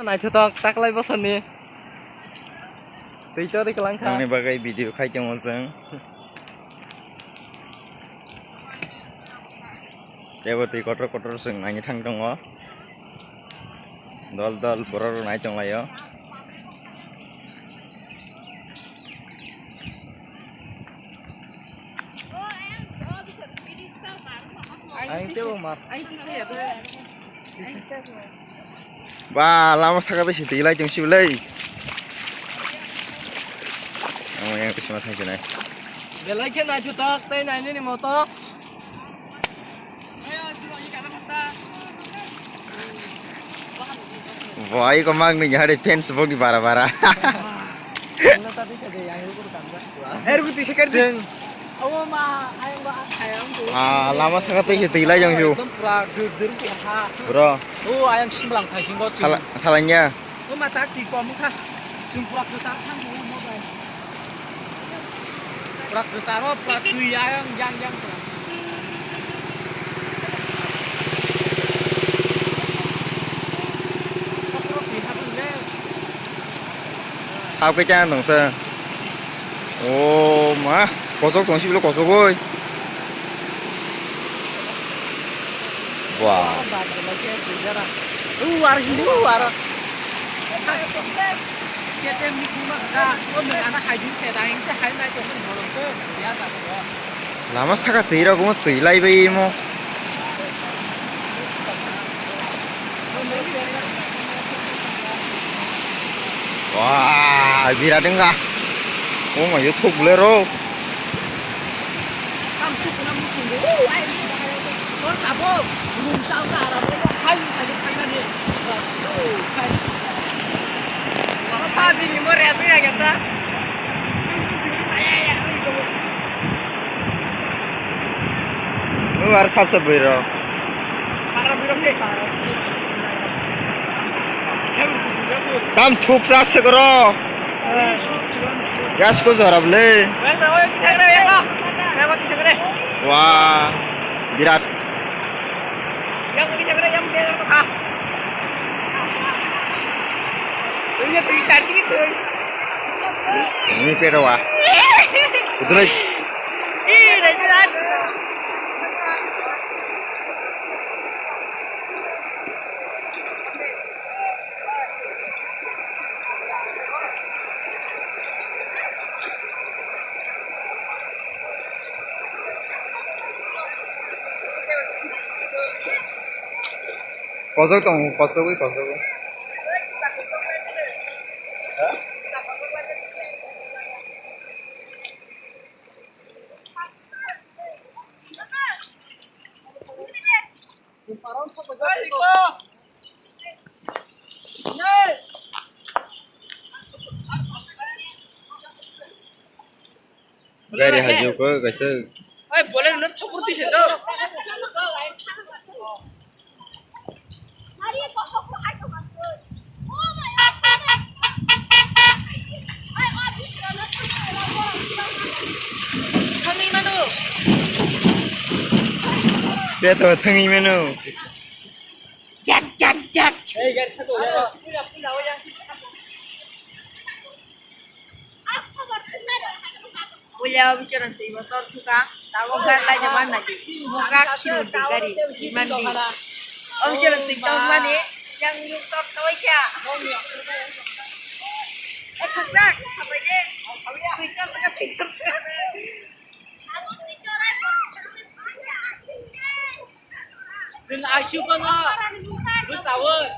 Này cho tao tắc lấy bớt sân đi. Tí cho đi cái lăng khá. Ini bagai video khai trong một sân. Dia berarti kotor seng nanya thang trong đó. Dol boror nai trong lại đó. Anh tiêu mà. Wah, lama sekali sih tilai jeng siulai. Oh, yang kesempatan aja nih. Để lấy cái này cho tao, tay này đi màu to. Wah, ini kemang nih jadi fans sebab di bara-bara. Air putih sekali. Oh mà anh tuh. Ah, lama sekali sih tilai jeng siu. Bro. Oh ayam simlang kasih kau sih. Salahnya. Oh mata di kau muka. Sumpah besar kan mau bay. Prak besar oh prak tuh ayam yang. Học cái trang tổng sơ. Ồ má, có số tổng ship nó có số ơi. Wow. Luar. Kita mikir dah, orang anak haji sedang itu haji naik jauh orang tu biasa tu. Lama sakit tira kuma tilai bayi mo. Wah, virat enggak? Oh my YouTube bolero. Kamu tu nak mungkin tu. Ayam sudah ada tu. Kau tak apa? Belum tahu tak ada. Haji nanti. Haji. Apa sih ni mau reaksi ya kita? Lu harus sab biro. Para biro ke? Kam thuk ras karo. Gas ko zarab le. Wah, virat. Ini pero wah. Betul lagi. Kosong tong, kosong. Gari haju ko kaise? Ay, boleh nak seperti itu. Dia tu thangi menu. Jak. Eh, gan satu ya. Pulau yang. Pulau bisa nanti motor suka. Tahu kan lah zaman lagi. Muka kiri di gari. Mandi. Om bisa nanti tahu mana yang motor tahu ya. Kerja apa je? Tikar sekat. Sen asyuk kan lah. Bersawat.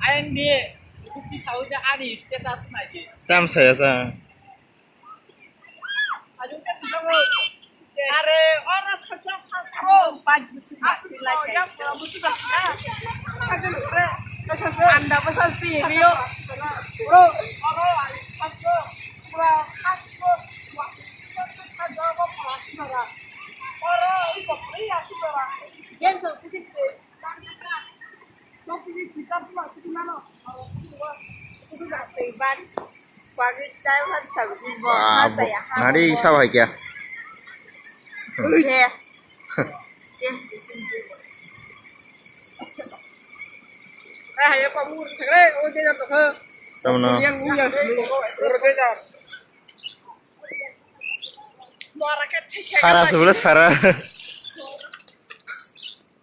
Ayam dia. Bukti sawatnya ani status aja. Tam saya sa. Ajukan di sana. Are orang kerja karo pagi sudah yang betul dah. Anda pesan stereo. Bro, Wah, nari sao vậy kìa? Saya pamur sekali, oh dia jatuh ke. Tama na. Yang uyang dulu kok, urut aja. Muara kecil. Sara sebelah Sara.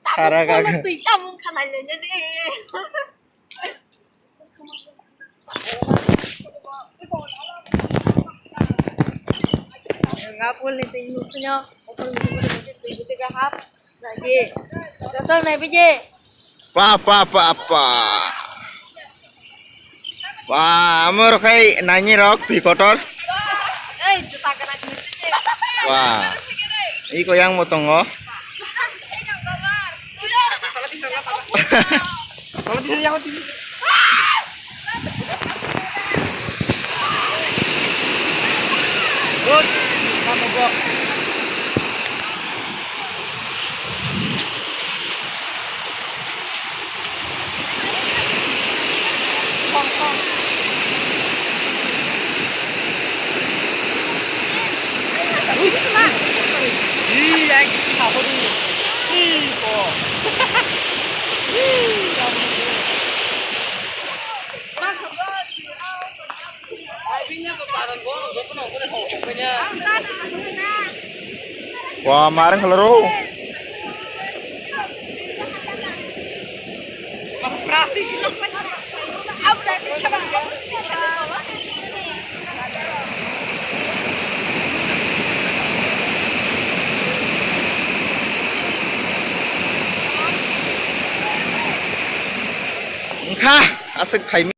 Sara kagak. Tuh kamu kan aja deh. Nggak boleh tinggalnya. Kalau boleh masih tiga hap lagi. Total naik biji. Apa. Wah, amor kay nanyi rok di kotor. Juta kena gitu. Wah. Iko yang motong oh. Kalau bisa yang tinggi. Good. Kamu kok. Iya, sabar dulu. Iko. Wah, marang kelero. Praktis itu. Ha, asik kay